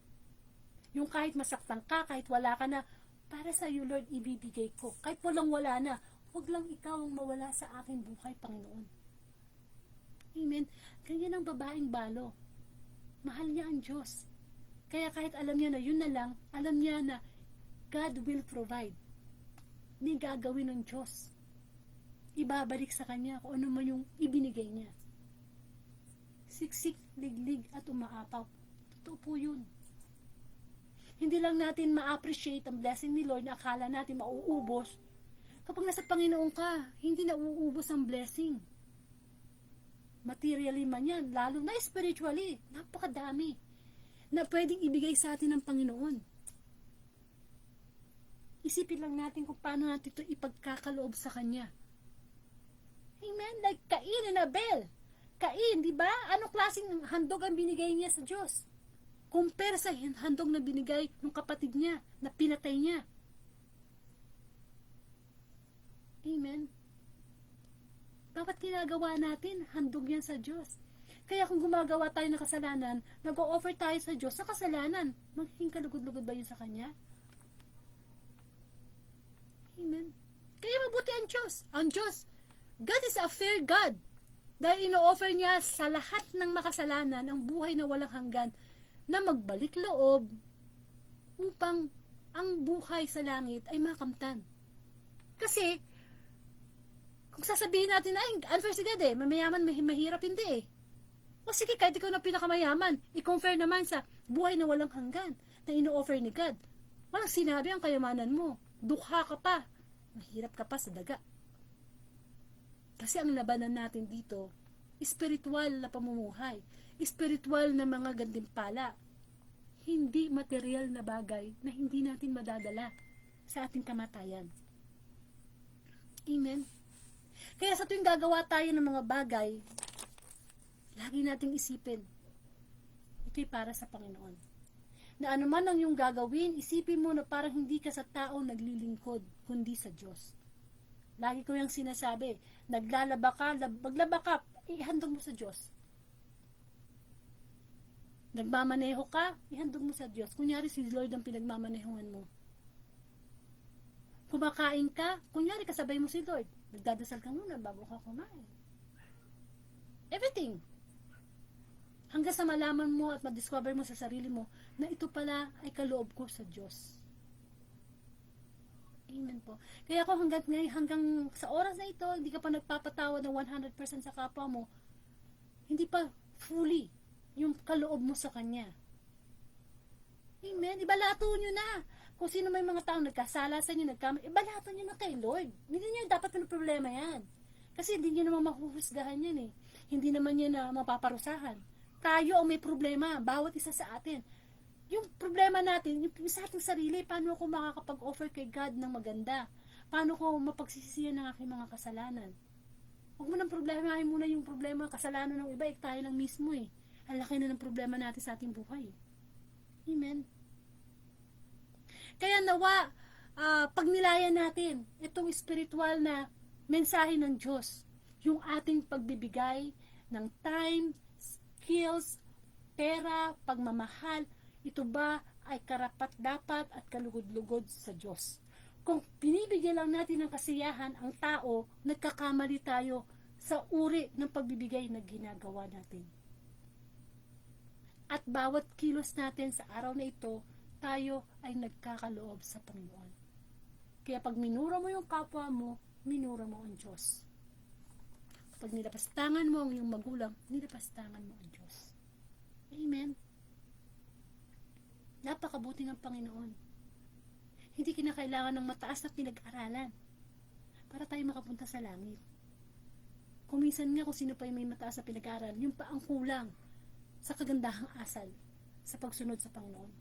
Yung kahit masaktan ka, kahit wala ka na, para sa iyo, Lord, ibibigay ko. Kahit walang-wala na, huwag lang ikaw ang mawala sa aking buhay, Panginoon. Amen. Ganyan ang babaeng balo. Mahal niya ang Diyos. Kaya kahit alam niya na yun na lang, alam niya na God will provide. May gagawin ng Diyos. Ibabalik sa Kanya kung ano man yung ibinigay niya. Siksik, liglig at umaapaw. Totoo po yun. Hindi lang natin ma-appreciate ang blessing ni Lord na akala natin mauubos. Kapag nasa Panginoon ka, hindi na uubos ang blessing. Materially man yan, lalo na spiritually, napakadami na pwedeng ibigay sa atin ng Panginoon. Isipin lang natin kung paano natin ito ipagkakaloob sa Kanya. Amen? Like Cain and Abel. Cain, di ba? Anong klaseng handog ang binigay niya sa Diyos? Compare sa handog na binigay ng kapatid niya, na pinatay niya. Amen? Dapat ginagawa natin, handog yan sa Diyos. Kaya kung gumagawa tayo ng kasalanan, nag-o-offer tayo sa Diyos sa kasalanan, magiging kalugod-lugod ba yun sa Kanya? Amen? Kaya mabuti ang Diyos. Ang Diyos, God is a fair God. Dahil ino-offer niya sa lahat ng makasalanan ang buhay na walang hanggan na magbalik loob upang ang buhay sa langit ay makamtan. Kasi, kung sasabihin natin, ay, unfair si God eh, mayaman, mahirap hindi eh. O sige, kahit ikaw na pinakamayaman, i-compare naman sa buhay na walang hanggan na ino-offer ni God. Walang sinabi ang kayamanan mo. Dukha ka pa. Mahirap ka pa sa daga. Kasi ang labanan natin dito, spiritual na pamumuhay, spiritual na mga gantimpala, hindi material na bagay na hindi natin madadala sa ating kamatayan. Amen? Kaya sa tuwing gagawa tayo ng mga bagay, lagi nating isipin, ito'y para sa Panginoon. Na anuman ang iyong gagawin, isipin mo na parang hindi ka sa tao naglilingkod, kundi sa Diyos. Lagi ko yung sinasabi, naglalaba ka, maglaba ka, ihandog mo sa Diyos. Nagmamaneho ka, ihandog mo sa Diyos. Kunyari si Lord ang pinagmamanehuan mo. Kumakain ka, kunyari kasabay mo si Lord. Nagdadasal ka muna bago ka kumain. Everything. Hanggang sa malaman mo at madiscover mo sa sarili mo na ito pala ay kaloob ko sa Diyos. Amen po. Kaya ako hanggang sa oras na ito, hindi ka pa nagpapatawad ng 100% sa kapwa mo, hindi pa fully yung kaloob mo sa Kanya. Amen? Ibalato nyo na. Kung sino may mga taong nagkasala sa inyo, ibalato nyo na kay Lord. Hindi nyo dapat na problema yan. Kasi hindi nyo naman mahuhusgahan yan eh. Hindi naman yan na mapaparusahan. Tayo ang may problema, bawat isa sa atin. Yung problema natin, yung sa ating sarili, paano ako makakapag-offer kay God ng maganda? Paano ko mapagsisisihan ng aking mga kasalanan? Huwag mo nang problemahin muna yung problema, kasalanan ng iba, tayo lang mismo eh. Ang laki na ng problema natin sa ating buhay. Amen? Kaya nawa, pag nilayan natin itong spiritual na mensahe ng Diyos, yung ating pagbibigay ng time, skills, pera, pagmamahal, ito ba ay karapat-dapat at kalugod-lugod sa Diyos? Kung binibigyan lang natin ng kasiyahan ang tao, nagkakamali tayo sa uri ng pagbibigay na ginagawa natin. At bawat kilos natin sa araw na ito, tayo ay nagkakaloob sa Panginoon. Kaya pag minura mo yung kapwa mo, minura mo ang Diyos. Pag nilapastangan mo ang iyong magulang, nilapastangan mo ang Diyos. Amen? Napakabuti ng Panginoon. Hindi kinakailangan ng mataas na pinag-aralan para tayo makapunta sa langit. Kung minsan nga, kung sino pa yung may mataas na pinag-aralan, yung pa ang kulang sa kagandahang asal sa pagsunod sa Panginoon.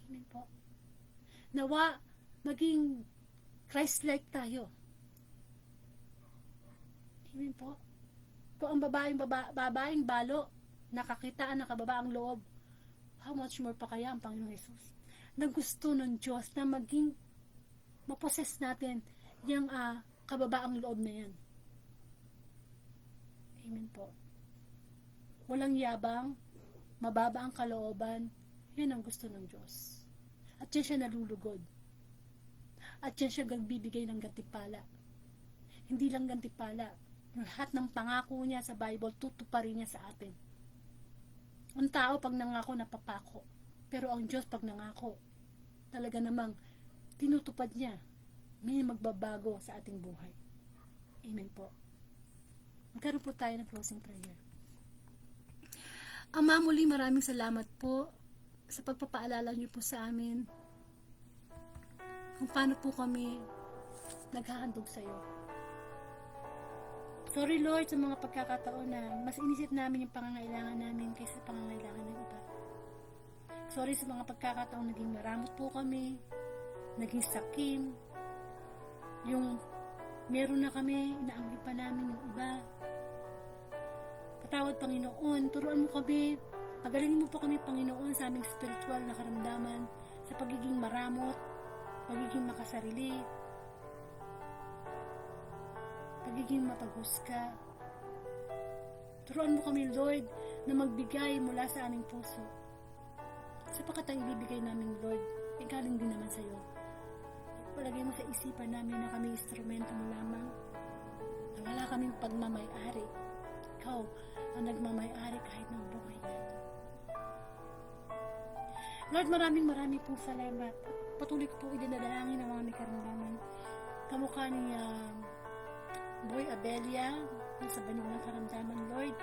Amen po. Nawa, maging Christ-like tayo. Amen po. Kung ang babaeng balo, nakakitaan, nakababa ang loob, how much more pa kaya ang Panginoong Jesus? Na gusto ng Diyos na maging maposes natin yung kababaang loob na yan. Amen po. Walang yabang, mababa ang kalooban, yan ang gusto ng Diyos. At yan siya nalulugod. At yan siya nagbibigay ng gantimpala. Hindi lang gantimpala. Lahat ng pangako niya sa Bible, tutuparin niya sa atin. Ang tao pag nangako, napapako. Pero ang Diyos pag nangako, talaga namang tinutupad niya. May magbabago sa ating buhay. Amen po. Magkaroon po tayo ng closing prayer. Ama, muli maraming salamat po sa pagpapaalala niyo po sa amin kung paano po kami naghahandog sa iyo. Sorry Lord sa mga pagkakataon na mas inisip namin yung pangangailangan namin kaysa pangangailangan ng iba. Sorry sa mga pagkakataon naging maramot po kami, naging sakim, yung meron na kami, inaanggi pa namin yung iba. Patawad Panginoon, turuan mo kami, pagalingin mo po kami Panginoon sa aming spiritual na karamdaman, sa pagiging maramot, pagiging makasarili, pagiging mapaghusga. Turuan mo kami Lord na magbigay mula sa aming puso. Sapagkat ang ibibigay namin Lord, ay galing din naman sa iyo. Palagay mo sa isipan namin na kami instrumento mo lamang, na wala kaming pagmamay-ari. Ikaw ang nagmamay-ari kahit ng buhay natin. Lord, maraming pong salamat. Patuloy ko po idinadalangin ang mga may karamdaman. Kamukha ni Boy Abelia, sa banig ng karamdaman, Lord.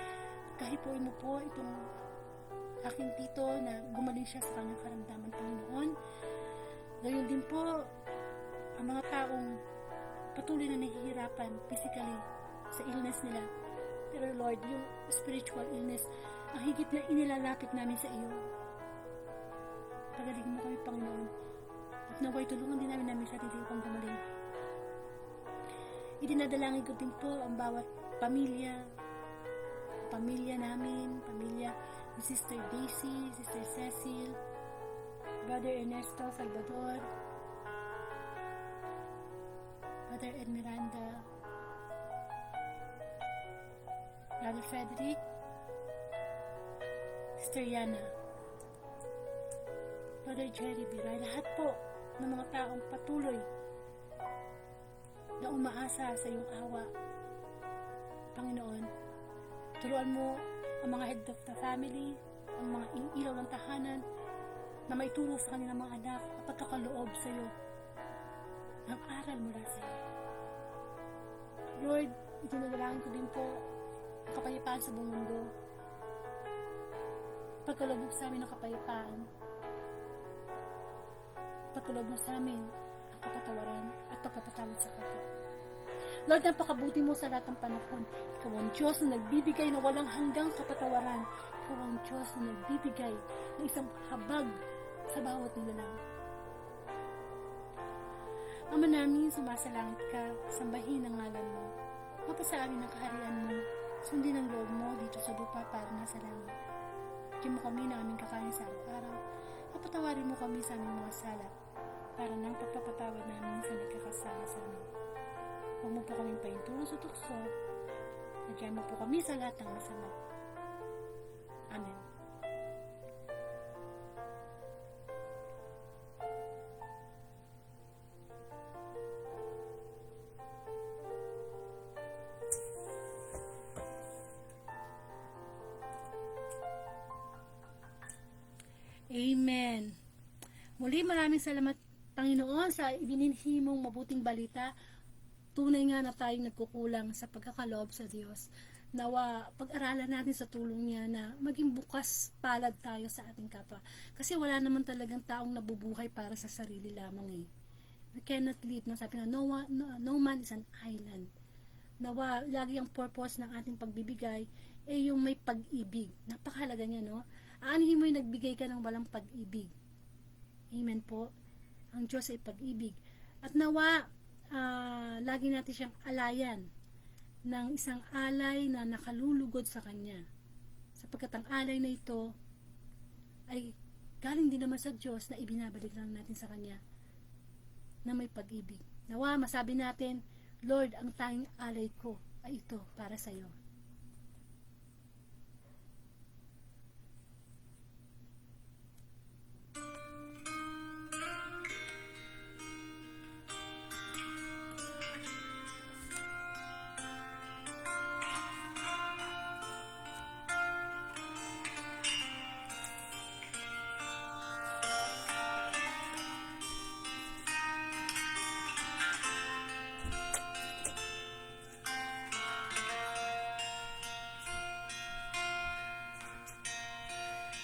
Kahipuin mo po itong aking tito na gumaling siya sa kanyang karamdaman, Panginoon. Gayon din po ang mga taong patuloy na nahihirapan physically sa illness nila. Pero Lord, yung spiritual illness, ang higit na inilalapit namin sa iyo. Pagaling mo kami, Panginoon. At naway tulungan din namin sarili upang gumaling. Idinadalangin ko din po ang bawat pamilya namin, pamilya ni Sister Daisy, Sister Cecil, Brother Ernesto Salvador, Brother Ed Miranda, Brother Frederick, Sister Yana, Brother Jerry Biray, lahat po ng mga taong patuloy na umaasa sa iyong awa. Panginoon, turuan mo ang mga head of the family, ang mga ilaw ng tahanan, na maituro sa kanilang mga anak at pagkakaloob sa iyo ng aral mula sa iyo. Lord, itinadalangin ko din po kapayapaan sa buong mundo. Pagkaloob mo sa amin ng kapayapaan. Pagkaloob mo sa amin ang kapatawaran at pagpapatawad sa kapwa. Lord, napakabuti mo sa lahat ng panahon. Ikaw ang Diyos na nagbibigay ng walang hanggang kapatawaran. Ikaw ang Diyos na nagbibigay ng isang habag sa bawat nilalang. Ama namin, sumasalangit ka, sambahin ang ngalan mo. Mapasa amin ang kaharian mo, sundin ang loob mo dito sa lupa para nasa langit. Bigyan mo kami ng aming kakain sa araw-araw, at patawarin mo kami sa aming mga sala, para nang pagpapatawad namin sa nagkakasala sa amin. Huwag mo po kaming paintulong sa tukso, nagyan mo po kami sa lahat ng masama. Amen. Amen. Muli maraming salamat Panginoon sa ibininhi mong mabuting balita. Tunay nga na tayong nagkukulang sa pagkakaloob sa Diyos. Nawa pag-aralan natin sa tulong niya na maging bukas palad tayo sa ating kapwa. Kasi wala naman talagang taong nabubuhay para sa sarili lamang eh. We cannot live, no? Sabi nga, no man is an island. Nawa lagi ang purpose ng ating pagbibigay yung may pag-ibig. Napakahalaga niya, no? Aanihin mo yung nagbigay ka ng walang pag-ibig. Amen po. Ang Diyos ay pag-ibig. At nawa, lagi natin siyang alayan ng isang alay na nakalulugod sa Kanya. Sapagkat ang alay na ito ay galing din naman sa Diyos na ibinabalik lang natin sa Kanya na may pag-ibig. Nawa, masabi natin, Lord, ang tanging alay ko ay ito para sa iyo.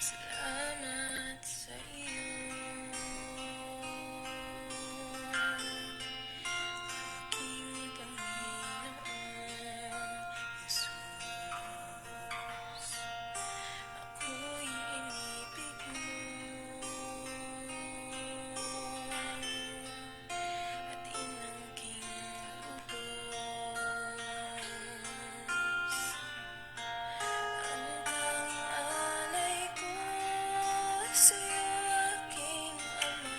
Salamat sa iyo, aking Panginoon Jesus. Ako'y inibig mo at inangking lubos. Hanggang alay ko sa'yo, aking Ama,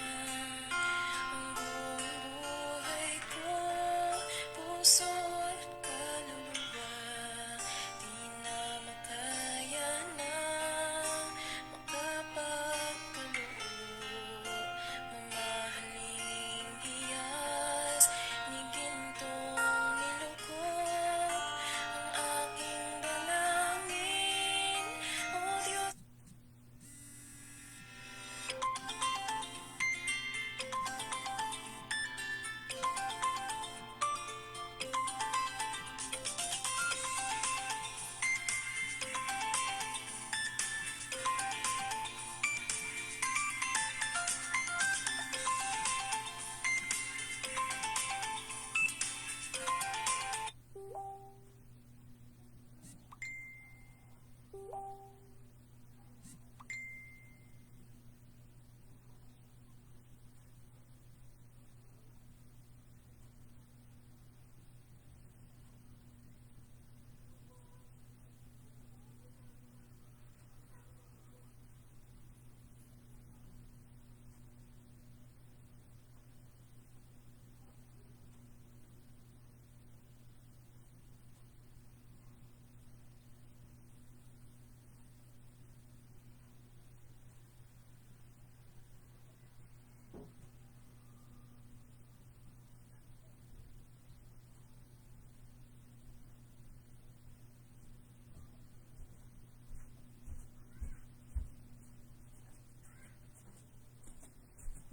ang buong buhay ko, puso at kaluluwa, di na makaya na makapagkaloob. Mamahaling hiyas ni gintong nilugod ang aking dalangin, O Diyos.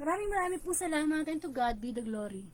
Maraming po salamat and to God be the glory.